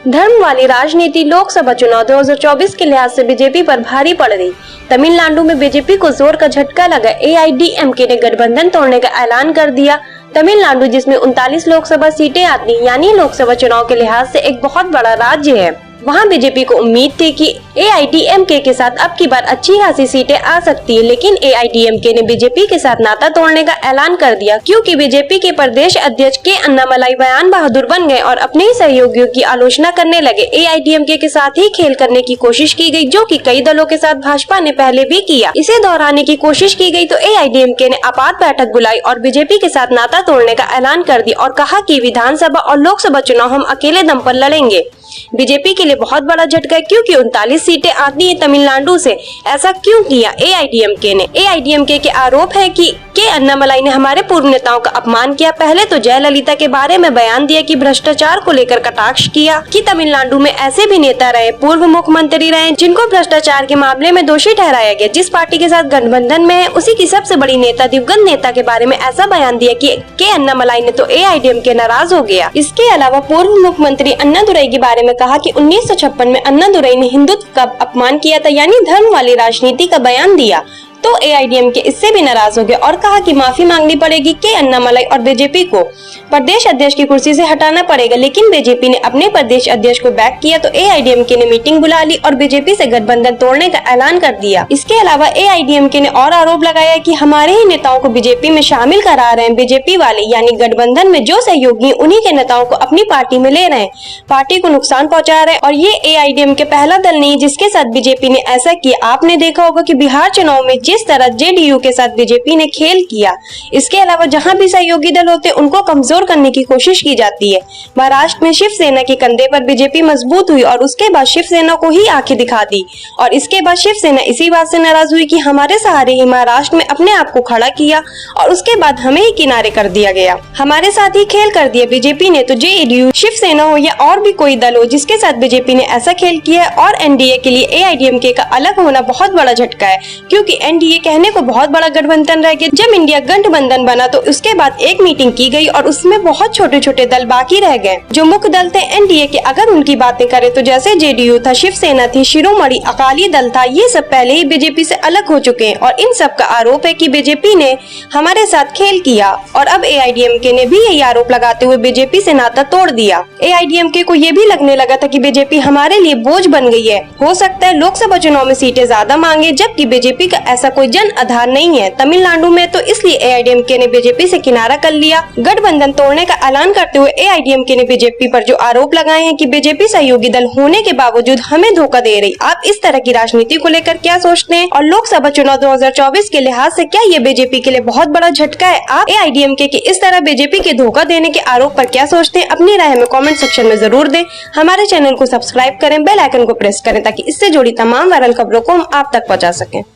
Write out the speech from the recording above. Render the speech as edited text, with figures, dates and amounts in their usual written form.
धर्म वाली राजनीति लोकसभा चुनाव 2024 के लिहाज से बीजेपी पर भारी पड़ रही। तमिलनाडु में बीजेपी को जोर का झटका लगा। एआईडीएमके ने गठबंधन तोड़ने का ऐलान कर दिया। तमिलनाडु जिसमें 39 लोकसभा सीटें आती यानी लोकसभा चुनाव के लिहाज से एक बहुत बड़ा राज्य है, वहां बीजेपी को उम्मीद थी कि एआईडीएमके के साथ अब की बार अच्छी खासी सीटें आ सकती है, लेकिन एआईडीएमके ने बीजेपी के साथ नाता तोड़ने का ऐलान कर दिया क्योंकि बीजेपी के प्रदेश अध्यक्ष के अन्नामलाई बयान बहादुर बन गए और अपने ही सहयोगियों की आलोचना करने लगे। एआईडीएमके के साथ ही खेल करने की कोशिश की गई, जो कि कई दलों के साथ भाजपा ने पहले भी किया। इसे दोहराने की कोशिश की गई तो एआईडीएमके ने आपात बैठक बुलाई और बीजेपी के साथ नाता तोड़ने का ऐलान कर दिया और कहा कि विधानसभा और लोकसभा चुनाव हम अकेले दम पर लड़ेंगे। बीजेपी के लिए बहुत बड़ा झटका है क्योंकि 39 सीटें आती हैं तमिलनाडु से। ऐसा क्यों किया एआईडीएमके ने? एआईडीएमके के आरोप है कि अन्नामलाई ने हमारे पूर्व नेताओं का अपमान किया। पहले तो जयललिता के बारे में बयान दिया कि भ्रष्टाचार को लेकर कटाक्ष किया कि तमिलनाडु में ऐसे भी नेता रहे, पूर्व मुख्यमंत्री रहे, जिनको भ्रष्टाचार के मामले में दोषी ठहराया गया। जिस पार्टी के साथ गठबंधन में है उसी की सबसे बड़ी नेता दिवंगत नेता के बारे में ऐसा बयान दिया कि अन्नामलाई ने तो एआईडीएमके नाराज हो गया। इसके अलावा पूर्व मुख्यमंत्री अन्नादुरई के बारे में कहा कि 1956 में अन्नादुरई ने हिंदुत्व का अपमान किया था, यानी धर्म वाली राजनीति का बयान दिया। तो एआईडीएमके इससे भी नाराज हो गया और कहा कि माफी मांगनी पड़ेगी के अन्नामलाई और बीजेपी को प्रदेश अध्यक्ष की कुर्सी से हटाना पड़ेगा। लेकिन बीजेपी ने अपने प्रदेश अध्यक्ष को बैक किया तो एआईडीएमके ने मीटिंग बुला ली और बीजेपी से गठबंधन तोड़ने का ऐलान कर दिया। इसके अलावा एआईडीएमके ने और आरोप लगाया कि हमारे ही नेताओं को बीजेपी में शामिल करा रहे हैं बीजेपी वाले, यानी गठबंधन में जो सहयोगी उन्हीं के नेताओं को अपनी पार्टी में ले रहे हैं, पार्टी को नुकसान पहुँचा रहे हैं। और ये एआईडीएमके पहला दल नहीं जिसके साथ बीजेपी ने ऐसा किया। आपने देखा होगा कि बिहार चुनाव में जिस तरह जेडीयू के साथ बीजेपी ने खेल किया। इसके अलावा जहां भी सहयोगी दल होते उनको कमजोर करने की कोशिश की जाती है। महाराष्ट्र में शिवसेना के कंधे पर बीजेपी मजबूत हुई और उसके बाद शिवसेना को ही आंखें दिखा दी और इसके बाद शिवसेना इसी बात से नाराज हुई कि हमारे सहारे ही महाराष्ट्र में अपने आप को खड़ा किया और उसके बाद हमें ही किनारे कर दिया गया, हमारे साथ ही खेल कर दिया बीजेपी ने। तो जेडीयू, शिवसेना हो या और भी कोई दल हो जिसके साथ बीजेपी ने ऐसा खेल किया है। और एनडीए के लिए एआईडीएमके का अलग होना बहुत बड़ा झटका है क्योंकि एनडीए कहने को बहुत बड़ा गठबंधन रह गया। जब इंडिया गठबंधन बना तो उसके बाद एक मीटिंग की गई और उसमें बहुत छोटे छोटे दल बाकी रह गए जो मुख्य दल थे एनडीए के। अगर उनकी बातें करें तो जैसे जेडीयू था, शिवसेना थी, शिरोमणि अकाली दल था, ये सब पहले ही बीजेपी से अलग हो चुके हैं और इन सब का आरोप है कि बीजेपी ने हमारे साथ खेल किया। और अब एआईडीएमके ने भी यही आरोप लगाते हुए बीजेपी से नाता तोड़ दिया। एआईडीएमके को ये भी लगने लगा था कि बीजेपी हमारे लिए बोझ बन गई है, हो सकता है लोकसभा चुनाव में सीटें ज्यादा मांगे, जबकि बीजेपी का ऐसा कोई जन आधार नहीं है तमिलनाडु में। तो इसलिए एआईडीएमके ने बीजेपी से किनारा कर लिया। गठबंधन तोड़ने का ऐलान करते हुए एआईडीएमके ने बीजेपी पर जो आरोप लगाए हैं कि बीजेपी सहयोगी दल होने के बावजूद हमें धोखा दे रही। आप इस तरह की राजनीति को लेकर क्या सोचते हैं? और लोकसभा चुनाव 2024 के लिहाज से क्या ये बीजेपी के लिए बहुत बड़ा झटका है? आप एआईडीएमके के इस तरह बीजेपी के धोखा देने के आरोप पर क्या सोचते हैं? अपनी राय हमें कमेंट सेक्शन में जरूर दें। हमारे चैनल को सब्सक्राइब करें, बेल आइकन को प्रेस करें ताकि इससे जुड़ी तमाम वायरल खबरों को हम आप तक पहुँचा सकें।